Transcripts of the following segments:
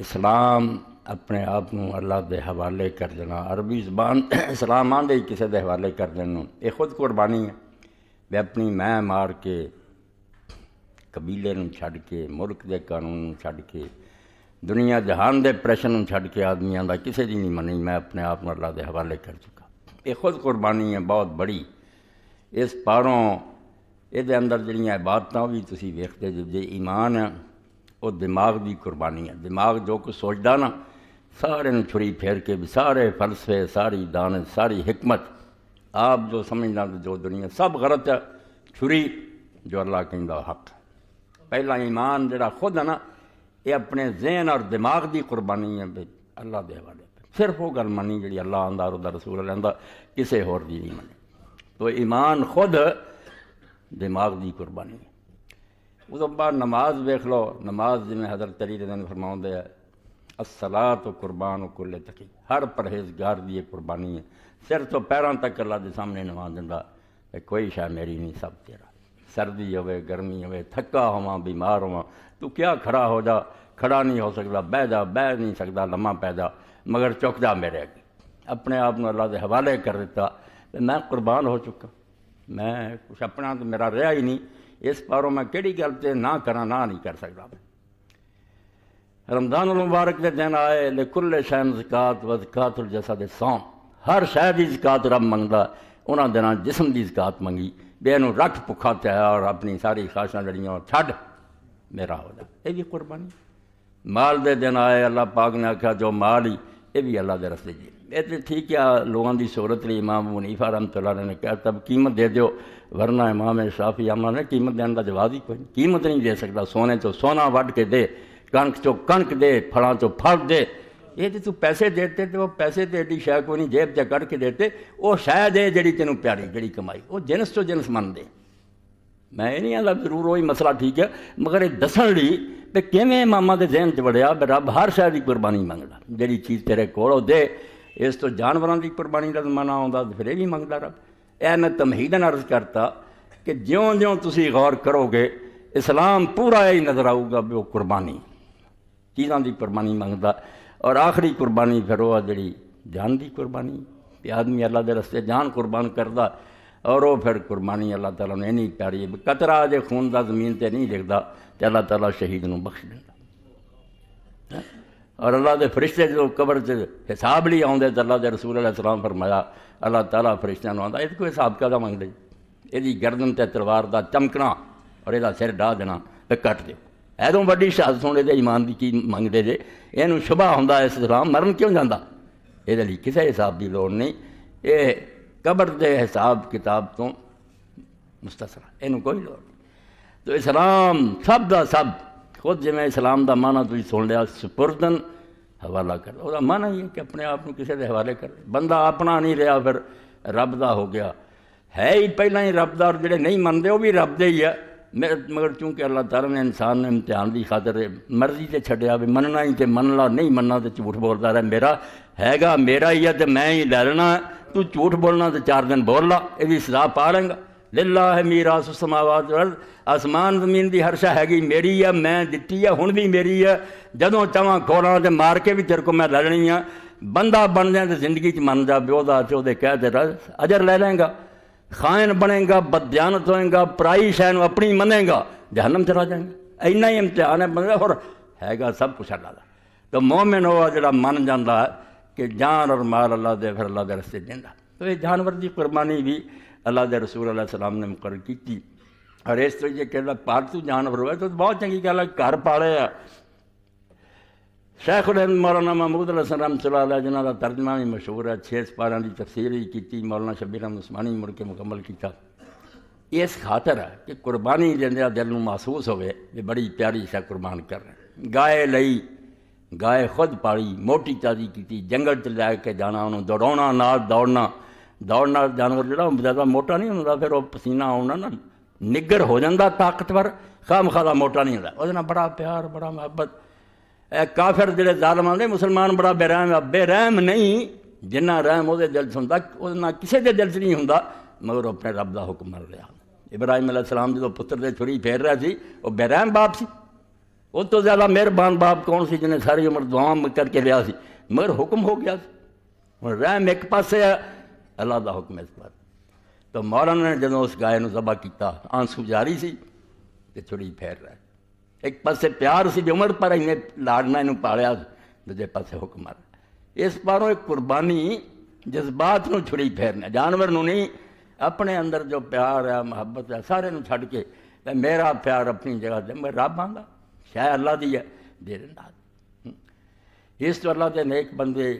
اسلام اپنے آپ کو اللہ دے حوالے کر دینا، عربی زبان اسلام آدھے ہی کسی دے حوالے کر دینا، یہ خود قربانی ہے۔ میں اپنی میں مار کے قبیلے نوں چھڈ کے، ملک دے قانون نوں چھڈ کے، دنیا جہان دے پریشر نوں چھڈ کے آدمیاں دا کسی دی نہیں منی، میں اپنے آپ کو اللہ دے حوالے کر چکا۔ یہ خود قربانی ہے بہت بڑی۔ اس پاروں یہ اندر جڑیاں عبادتاں بھی تسی ویکھتے جے ایمان ہے وہ دماغ دی قربانی ہے۔ دماغ جو کچھ سوچدا نا سارے نوں چھری پھیر کے بھی سارے فلسفے، ساری دانش، ساری حکمت آپ جو سمجھنا جو دنیا سب غلط ہے، چھری جو اللہ کہندا حق ہے۔ پہلا ایمان جڑا خود ہے نا یہ اپنے ذہن اور دماغ دی قربانی ہے بھی اللہ دے حوالے صرف وہ گل منی جڑی اللہ آندا اور دا رسول اللہ آندا، کسے ہور دی نہیں منی۔ تو ایمان خود دماغ دی قربانی ہے۔ اس بعد نماز ویکھ لو، نماز جویں حضرت علی رضی اللہ عنہ فرماؤندے ہے الصلاۃ قربان کل تقی، ہر پرہیزگار دی یہ قربانی ہے۔ سر تو پیراں تک اللہ دے سامنے نماز دیندا کہ کوئی شے میری نہیں، سب تیرا۔ سردی ہوئے، گرمی ہوئے، تھکا ہواں، بیمار ہواں، تو کیا کھڑا ہو جا، کھڑا نہیں ہو سکتا، بہ جا، بہ نہیں سکتا، لمحہ پہ جا، مگر چک جا میرے اگے۔ اپنے آپ کو اللہ دے حوالے کر دیتا، میں قربان ہو چکا، میں کچھ اپنا تو میرا رہا ہی نہیں، اس پاروں میں کہڑی گل تے نہ کراں، نہ نہیں کر سکتا۔ رمضان المبارک دے دن آئے، لکل شین زکات و زکات الجسد صوم، ہر شے دی زکات رب منگدا، انہاں دناں جسم دی زکات منگی، بے نوں رکھ بھکھا تیا اور اپنی ساری خواہشاں جڑیاں چھڈ میرا ہو جا، یہ بھی قربانی۔ مال دے دن آئے، اللہ پاک نے آکھا جو مال ہی یہ بھی اللہ دے رستے جی، یہ تو ٹھیک ہے لوگوں دی صورت لی امام ابو حنیفہ رحمۃ اللہ علیہ نے کہا تب قیمت دے دیو، ورنہ امام شافعی احمد نے قیمت دینے کا جواز ہی کوئی نہیں، قیمت نہیں دے سکتا، سونے چو سونا وڈ کے دے، کنک چو کنک دے، پھڑاں چو پھڑ دے، یہ تو پیسے دیتے تو وہ پیسے تے ایڈی شے کوئی نہیں، جیب چ کڈ کے دیتے، وہ شے دے جڑی تینوں پیاری جڑی کمائی، وہ جنس تو جنس من دے۔ میں یہ نہیں آتا ضرور وہی مسئلہ ٹھیک ہے، مگر یہ دسن لی کہ کیویں اماماں دے ذہن چ وڑیا بھی رب ہر شے دی قربانی منگدا، جڑی چیز تیرے کول وہ دے، اس تو جانوراں دی قربانی دا زمانہ آوندا پھر یہ بھی منگدا رب۔ اے میں تمہیدن عرض کرتا کہ جیوں جیوں تسی غور کرو گے اسلام پورا یہی نظر آؤ گا بھی وہ قربانی چیزاں دی قربانی منگدا، اور آخری قربانی پھر وہ جڑی جان دی قربانی، کہ آدمی اللہ دے رستے جان قربان کردا، اور وہ پھر قربانی اللہ تعالیٰ نے نہیں پیاری ہے، قطرہ جے خون دا زمین تے نہیں لکھدا تے اللہ تعالیٰ شہید نوں بخش دیندا۔ اور اللہ دے فرشتے جو قبر سے حساب لی آؤندے تے اللہ دے رسول علیہ السلام فرمایا اللہ تعالیٰ فرشتیاں نوں آندا یہ کوئی حساب کا منگدے، یہ گردن تے تلوار دا چمکنا اور یہ سر ڈاہ دینا تے کٹ دیو، ایدوں وڈی شہادت ہونے دے ایمان دی کی منگدے جے، یہ شبہ ہوندا اس اسلام مرن کیوں جاندا، یہ لیے کسی حساب دی لوڑ نہیں، یہ قبر دے حساب کتاب تو مستثنا، یہ کوئی لوڑ نہیں۔ تو اسلام سب دا سب خود جی میں اسلام دا معنی تھی سن لیا سپردن حوالہ کر، وہ معنی ہی ہے کہ اپنے آپ کو کسی دے حوالے کر، بندہ اپنا نہیں رہا پھر رب دا ہو گیا، ہے ہی پہلا ہی رب دا، اور جڑے نہیں منتے وہ بھی رب دے ہی ہے، مگر چونکہ اللہ تعالیٰ نے انسان نے امتحان دی خاطر مرضی تے چھڈیا بھی مننا ہی تے من لا، نہیں مننا تے جھوٹ بولتا رہا، میرا ہے گا میرا ہی ہے تے میں ہی لے لینا، تو جھوٹ بولنا تے 4 دن بول لا، یہ بھی سزا پا لیں گا۔ للہ میراث السماوات والارض، آسمان زمین دی ہر شے ہے گی میری ہے، میں دتی ہے، ہن بھی میری ہے، جدوں چاہواں کھولاں تے مار کے بھی تیرے کو میں لے لینی ہے۔ بندہ بن جائے تے زندگی چ من جا بیو دا تے دے کہہ تے اجر لے لیں گا، خائن بنے گا، بددیانت ہوئے گا، پرائی شے نوں اپنی منے گا، جہنم چلا جائیں گا۔ اینا ہی امتحان ہے بندہ، اور ہے گا سب کچھ اللہ دا۔ تو مومن ہوا جڑا من جاندا ہے کہ جان اور مال اللہ دے پھر اللہ دے رستے دیندا، تو یہ جانور دی قربانی بھی اللہ دے رسول علیہ السلام نے مقرر کی، اور اس طرح یہ کہ پاک تو جانور ہوئے تو بہت چنگی گل ہے، گھر پالے ہے۔ شیخ الہند مولانا محمود الحسن رحمۃ اللہ علیہ جنہاں دا ترجمہ بھی مشہور ہے، 6 سپاروں کی تفسیر بھی کی، مولانا شبیر احمد عثمانی مڑ کے مکمل کیا۔ اس خاطر ہے کہ قربانی جندیا دل نوں محسوس ہوئے کہ بڑی پیاری شے قربان کر رہے ہیں۔ گائے لئی، گائے خود پالی، موٹی تازی کی، جنگل چ لے کے جانا، انہوں دوڑاؤنا، نال دوڑنا جانور جڑا زیادہ موٹا نہیں ہوتا، پھر وہ پسینہ آنا نا نگر ہو جاتا، طاقتور، خام خواہ موٹا نہیں ہوتا، وہ بڑا پیار، بڑا محبت۔ کافر جڑے ظالم آتے مسلمان بڑا بے رحم ہے، بے رحم نہیں، جنہ رحم وہ دل چ ہوندا، وہ کسی دے دل چ نہیں ہوندا، مگر وہ اپنے رب دا حکم من رہا۔ ابراہیم علیہ السلام جدو پتر دے چھری پھیر رہا سی، وہ بے رحم باپ سی، اس تو زیادہ مہربان باپ کون سی جنہیں ساری عمر دعاؤں کر کے لیا سی، مگر حکم ہو گیا سی، ہوں رحم ایک پاسے ہے، اللہ دا حکم اس پر۔ تو مولانا نے جدوں اس گائے نو ذبح کیتا، آنسو جاری سی تے چھڑی پھیر رہا ہے۔ ایک پاسے پیار سی جو عمر پر انہیں لاڑنا انہوں پالیا، دوجے پاسے حکم آ رہا۔ اس پاروں ایک قربانی جذبات نو چھڑی پھیرنا، جانور نو نہیں، اپنے اندر جو پیار ہے محبت ہے سارے نو چھڑ کے میرا پیار اپنی جگہ دے، میں رب آندا شاید اللہ دی ہے دے دینا۔ اس تو اللہ دے نیک بندے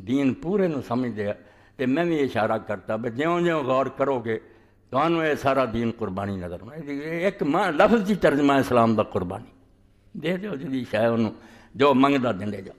دین پورے نو سمجھ دے، تے میں بھی اشارہ کرتا بھی جیوں جیوں غور کرو گے تمہیں یہ سارا دین قربانی نظر آئے۔ ایک لفظ کی ترجمہ اسلام دا قربانی دے دیو جی شاید انہوں جو منگدا دے جاؤ۔